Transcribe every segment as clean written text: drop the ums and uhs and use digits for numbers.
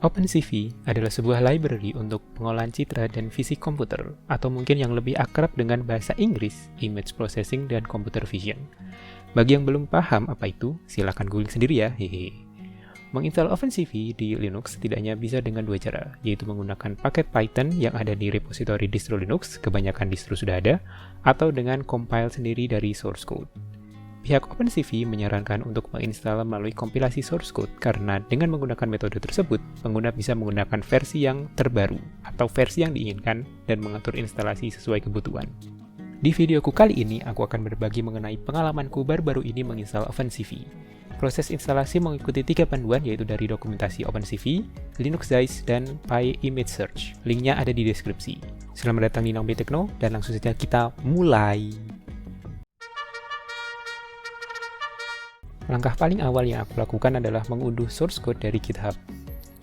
OpenCV adalah sebuah library untuk pengolahan citra dan fisik komputer, atau mungkin yang lebih akrab dengan bahasa Inggris, Image Processing dan Computer Vision. Bagi yang belum paham apa itu, silakan googling sendiri ya, hehe. Menginstal OpenCV di Linux setidaknya bisa dengan dua cara, yaitu menggunakan paket Python yang ada di repository distro Linux, kebanyakan distro sudah ada, atau dengan compile sendiri dari source code. Pihak OpenCV menyarankan untuk menginstal melalui kompilasi source code karena dengan menggunakan metode tersebut, pengguna bisa menggunakan versi yang terbaru atau versi yang diinginkan dan mengatur instalasi sesuai kebutuhan. Di videoku kali ini, aku akan berbagi mengenai pengalamanku baru-baru ini menginstal OpenCV. Proses instalasi mengikuti 3 panduan yaitu dari dokumentasi OpenCV, Linuxdice, dan PyImageSearch. Linknya ada di deskripsi. Selamat datang di Naumbe Tekno, dan langsung saja kita mulai. Langkah paling awal yang aku lakukan adalah mengunduh source code dari GitHub.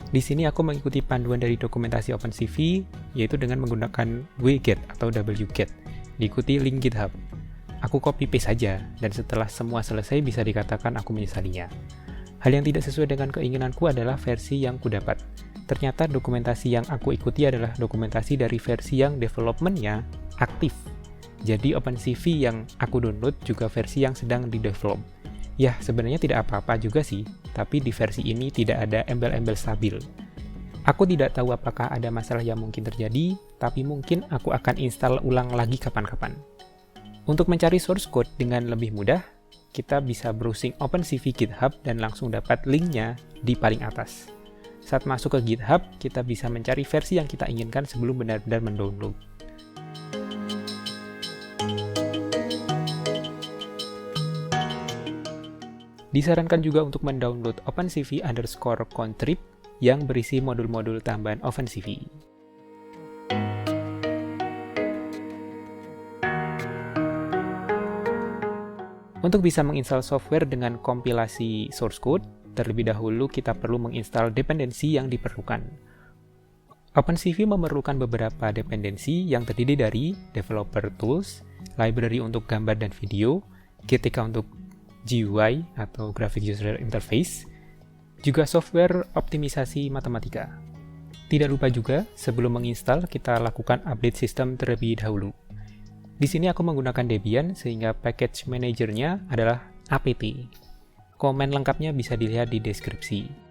Di sini aku mengikuti panduan dari dokumentasi OpenCV, yaitu dengan menggunakan wget atau wget, diikuti link GitHub. Aku copy paste saja, dan setelah semua selesai bisa dikatakan aku menyesalinya. Hal yang tidak sesuai dengan keinginanku adalah versi yang kudapat. Ternyata dokumentasi yang aku ikuti adalah dokumentasi dari versi yang development-nya aktif. Jadi OpenCV yang aku download juga versi yang sedang di-develop. Ya, sebenarnya tidak apa-apa juga sih, tapi di versi ini tidak ada embel-embel stabil. Aku tidak tahu apakah ada masalah yang mungkin terjadi, tapi mungkin aku akan install ulang lagi kapan-kapan. Untuk mencari source code dengan lebih mudah, kita bisa browsing OpenCV GitHub dan langsung dapat linknya di paling atas. Saat masuk ke GitHub, kita bisa mencari versi yang kita inginkan sebelum benar-benar mendownload. Disarankan juga untuk mendownload OpenCV_contrib yang berisi modul-modul tambahan OpenCV. Untuk bisa menginstal software dengan kompilasi source code, terlebih dahulu kita perlu menginstal dependensi yang diperlukan. OpenCV memerlukan beberapa dependensi yang terdiri dari developer tools, library untuk gambar dan video, GTK untuk GUI atau Graphic User Interface, juga software optimisasi matematika. Tidak lupa juga, sebelum menginstal, kita lakukan update sistem terlebih dahulu. Di sini aku menggunakan Debian, sehingga package manajernya adalah apt. Komen lengkapnya bisa dilihat di deskripsi.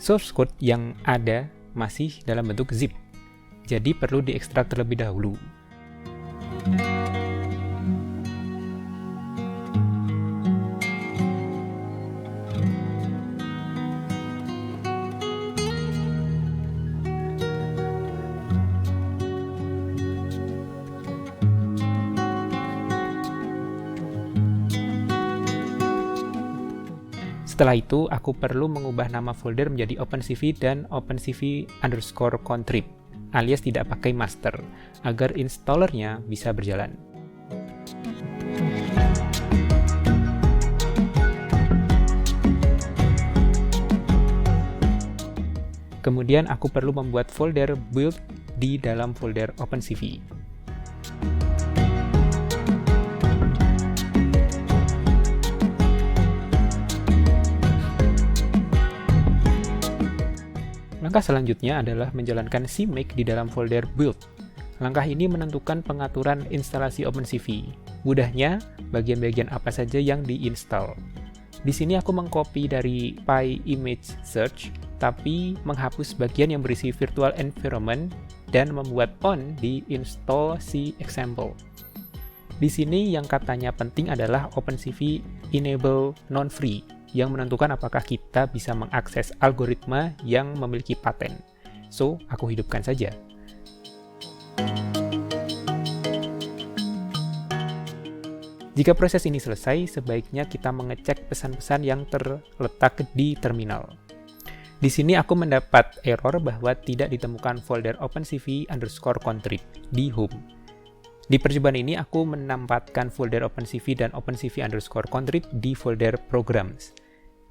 Source code yang ada masih dalam bentuk zip, jadi perlu diekstrak terlebih dahulu. Setelah itu, aku perlu mengubah nama folder menjadi OpenCV dan OpenCV_contrib, alias tidak pakai master, agar installernya bisa berjalan. Kemudian aku perlu membuat folder build di dalam folder OpenCV. Langkah selanjutnya adalah menjalankan cmake di dalam folder build. Langkah ini menentukan pengaturan instalasi OpenCV. Mudahnya, bagian-bagian apa saja yang diinstal. Di sini aku mengcopy dari PyImageSearch, tapi menghapus bagian yang berisi virtual environment dan membuat on di install C example. Di sini yang katanya penting adalah OpenCV enable non-free, yang menentukan apakah kita bisa mengakses algoritma yang memiliki paten. So, aku hidupkan saja. Jika proses ini selesai, sebaiknya kita mengecek pesan-pesan yang terletak di terminal. Di sini aku mendapat error bahwa tidak ditemukan folder OpenCV_contrib di home. Di percobaan ini aku menempatkan folder OpenCV dan OpenCV_contrib di folder programs.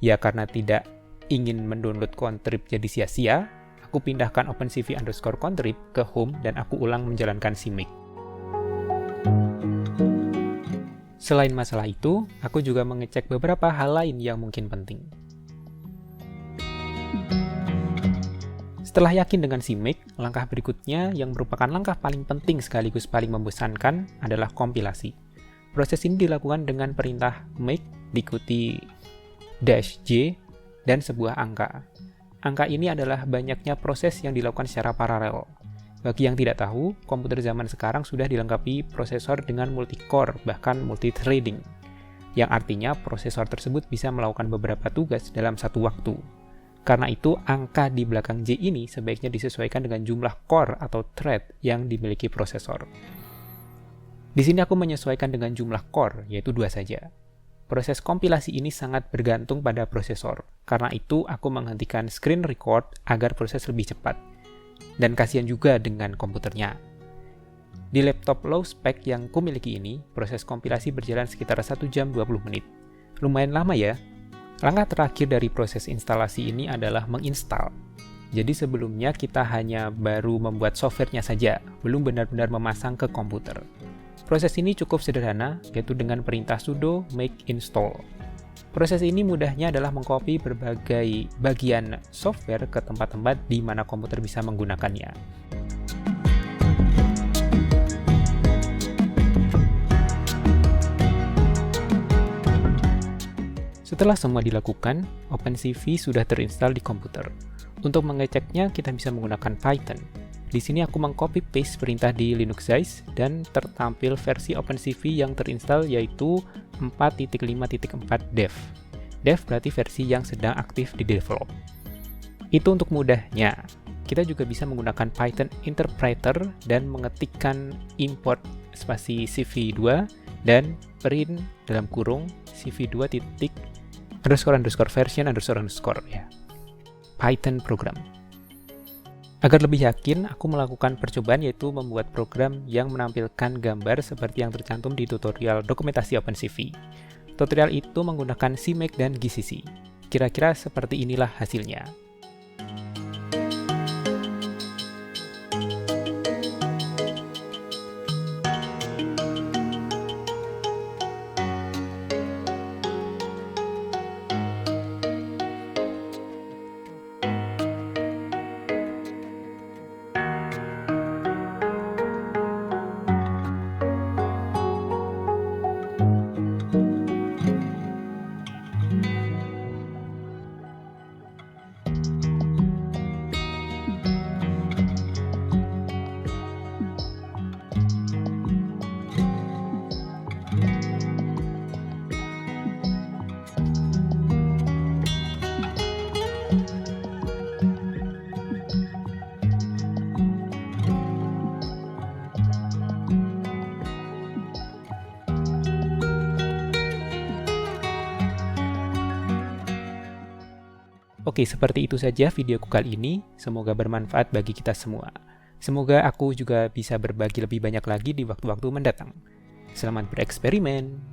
Ya karena tidak ingin mendownload contrib jadi sia-sia, aku pindahkan OpenCV_contrib ke home dan aku ulang menjalankan CMake. Selain masalah itu, aku juga mengecek beberapa hal lain yang mungkin penting. Setelah yakin dengan CMake, langkah berikutnya yang merupakan langkah paling penting sekaligus paling membosankan adalah kompilasi. Proses ini dilakukan dengan perintah make diikuti -j dan sebuah angka. Angka ini adalah banyaknya proses yang dilakukan secara paralel. Bagi yang tidak tahu, komputer zaman sekarang sudah dilengkapi prosesor dengan multi-core, bahkan multi-threading, yang artinya prosesor tersebut bisa melakukan beberapa tugas dalam satu waktu. Karena itu, angka di belakang J ini sebaiknya disesuaikan dengan jumlah core atau thread yang dimiliki prosesor. Di sini aku menyesuaikan dengan jumlah core, yaitu 2 saja. Proses kompilasi ini sangat bergantung pada prosesor. Karena itu, aku menghentikan screen record agar proses lebih cepat. Dan kasihan juga dengan komputernya. Di laptop low spec yang kumiliki ini, proses kompilasi berjalan sekitar 1 jam 20 menit. Lumayan lama ya. Langkah terakhir dari proses instalasi ini adalah menginstal. Jadi sebelumnya kita hanya baru membuat softwarenya saja, belum benar-benar memasang ke komputer. Proses ini cukup sederhana, yaitu dengan perintah sudo make install. Proses ini mudahnya adalah mengcopy berbagai bagian software ke tempat-tempat di mana komputer bisa menggunakannya. Setelah semua dilakukan, OpenCV sudah terinstall di komputer. Untuk mengeceknya, kita bisa menggunakan Python. Di sini aku mengcopy paste perintah di Linuxzise dan tertampil versi OpenCV yang terinstall yaitu 4.5.4 dev. Dev berarti versi yang sedang aktif di develop. Itu untuk mudahnya. Kita juga bisa menggunakan Python interpreter dan mengetikkan import spasi cv2 dan print dalam kurung cv2 __version _ ya. Python program. Agar lebih yakin, aku melakukan percobaan yaitu membuat program yang menampilkan gambar seperti yang tercantum di tutorial dokumentasi OpenCV. Tutorial itu menggunakan CMake dan GCC. Kira-kira seperti inilah hasilnya. Oke, seperti itu saja videoku kali ini. Semoga bermanfaat bagi kita semua. Semoga aku juga bisa berbagi lebih banyak lagi di waktu-waktu mendatang. Selamat bereksperimen!